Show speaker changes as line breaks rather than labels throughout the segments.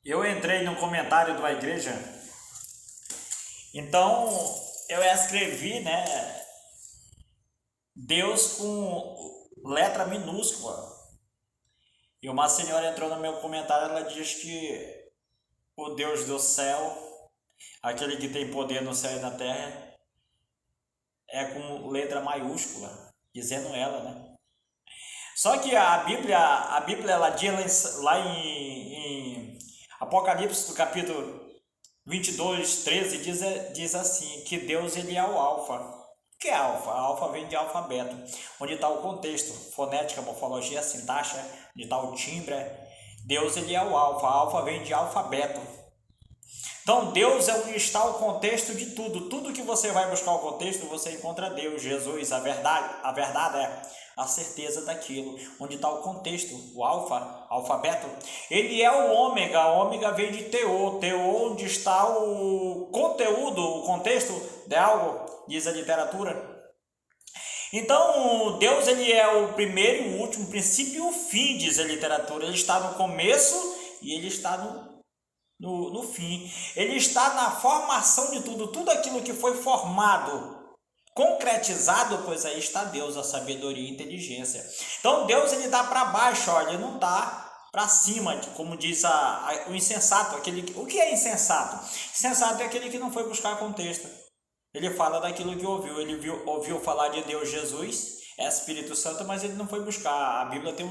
Eu entrei no comentário da igreja, então eu escrevi, Deus com letra minúscula. E uma senhora entrou no meu comentário, ela diz que o Deus do céu, aquele que tem poder no céu e na terra, é com letra maiúscula, dizendo ela, né? Só que a Bíblia ela diz lá em Apocalipse do capítulo 22:13 diz assim, que Deus ele é o alfa. O que é alfa? A alfa vem de alfabeto, onde está o contexto, fonética, morfologia, sintaxe, onde está o timbre. Deus ele é o alfa, a alfa vem de alfabeto. Então Deus é onde está o contexto de tudo. Tudo que você vai buscar o contexto, você encontra Deus, Jesus, a verdade é a certeza daquilo, onde está o contexto, o alfa, alfabeto. Ele é o ômega vem de teor, onde está o conteúdo, o contexto de algo, diz a literatura. Então, Deus ele é o primeiro e o último, o princípio e o fim, diz a literatura. Ele está no começo e ele está no fim. Ele está na formação de tudo, tudo aquilo que foi formado, concretizado, pois aí está Deus, a sabedoria e a inteligência. Então Deus ele está para baixo, olha, ele não está para cima, como diz o insensato. O que é insensato? Insensato é aquele que não foi buscar contexto. Ele fala daquilo que ouviu. Ele ouviu falar de Deus, Jesus, é Espírito Santo, mas ele não foi buscar. A Bíblia tem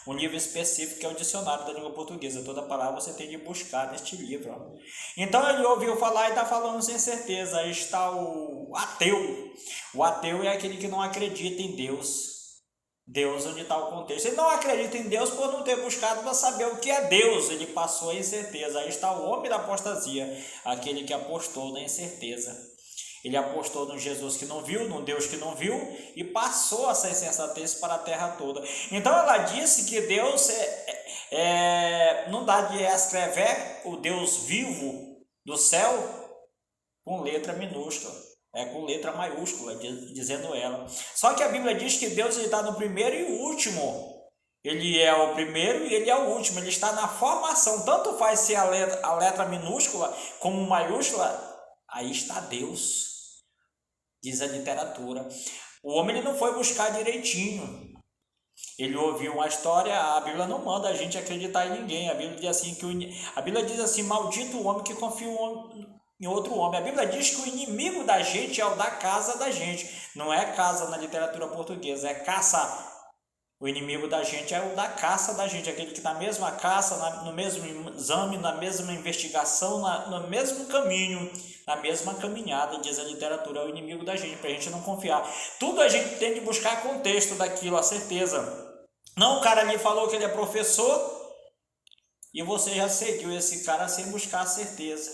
um livro específico que é o dicionário da língua portuguesa. Toda palavra você tem de buscar neste livro. Ó. Então ele ouviu falar e está falando sem certeza. Aí está o ateu. O ateu é aquele que não acredita em Deus. Deus, onde está o contexto. Ele não acredita em Deus por não ter buscado para saber o que é Deus. Ele passou a incerteza. Aí está o homem da apostasia, aquele que apostou na incerteza. Ele apostou no Jesus que não viu, no Deus que não viu, e passou essa insensatez para a terra toda. Então ela disse que Deus não dá de escrever o Deus vivo do céu com letra minúscula, com letra maiúscula, dizendo ela. Só que a Bíblia diz que Deus está no primeiro e último. Ele é o primeiro e ele é o último. Ele está na formação. Tanto faz ser a letra minúscula como maiúscula, aí está Deus. Diz a literatura. O homem ele não foi buscar direitinho. Ele ouviu uma história. A Bíblia não manda a gente acreditar em ninguém. A Bíblia diz assim, maldito o homem que confia em outro homem. A Bíblia diz que o inimigo da gente é o da casa da gente. Não é casa na literatura portuguesa, é caça. O inimigo da gente é o da caça da gente, aquele que na mesma caça, no mesmo exame, na mesma investigação, no mesmo caminho, na mesma caminhada, diz a literatura, é o inimigo da gente, para a gente não confiar. Tudo a gente tem de buscar contexto daquilo, a certeza. Não, o cara ali falou que ele é professor e você já seguiu esse cara sem buscar a certeza.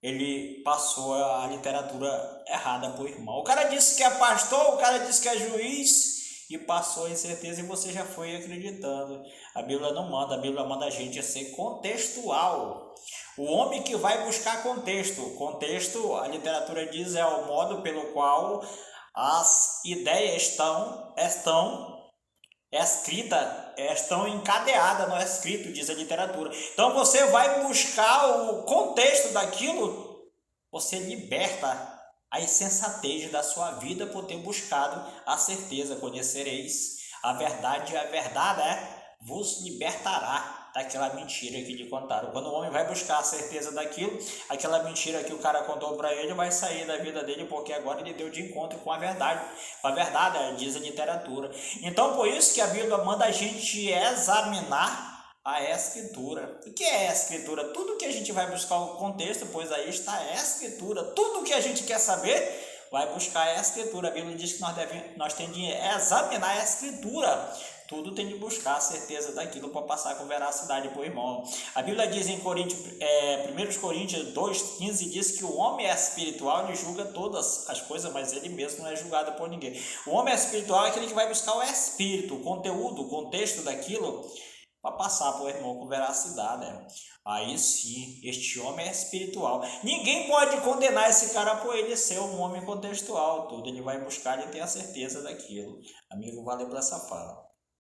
Ele passou a literatura errada para o irmão. O cara disse que é pastor, o cara disse que é juiz e passou a incerteza e você já foi acreditando. A Bíblia não manda, a Bíblia manda a gente ser contextual. O homem que vai buscar contexto. Contexto, a literatura diz, é o modo pelo qual as ideias estão escritas, estão encadeadas no escrito, diz a literatura. Então você vai buscar o contexto daquilo, você liberta a insensatez da sua vida por ter buscado a certeza. Conhecereis a verdade, e a verdade vos libertará daquela mentira que lhe contaram. Quando o homem vai buscar a certeza daquilo, aquela mentira que o cara contou para ele vai sair da vida dele, porque agora ele deu de encontro com a verdade. A verdade, diz a literatura. Então, por isso que a Bíblia manda a gente examinar a escritura. O que é a escritura? Tudo que a gente vai buscar o contexto, pois aí está a escritura. Tudo que a gente quer saber, vai buscar a escritura. A Bíblia diz que nós temos de examinar a escritura. Tudo tem de buscar a certeza daquilo para passar com veracidade para o irmão. A Bíblia diz em 1 Coríntios 2,15, diz que o homem é espiritual, ele julga todas as coisas, mas ele mesmo não é julgado por ninguém. O homem é espiritual é aquele que vai buscar o espírito, o conteúdo, o contexto daquilo, para passar para o irmão com veracidade. Aí sim, este homem é espiritual. Ninguém pode condenar esse cara por ele ser um homem contextual. Tudo ele vai buscar e ter a certeza daquilo. Amigo, valeu por essa fala.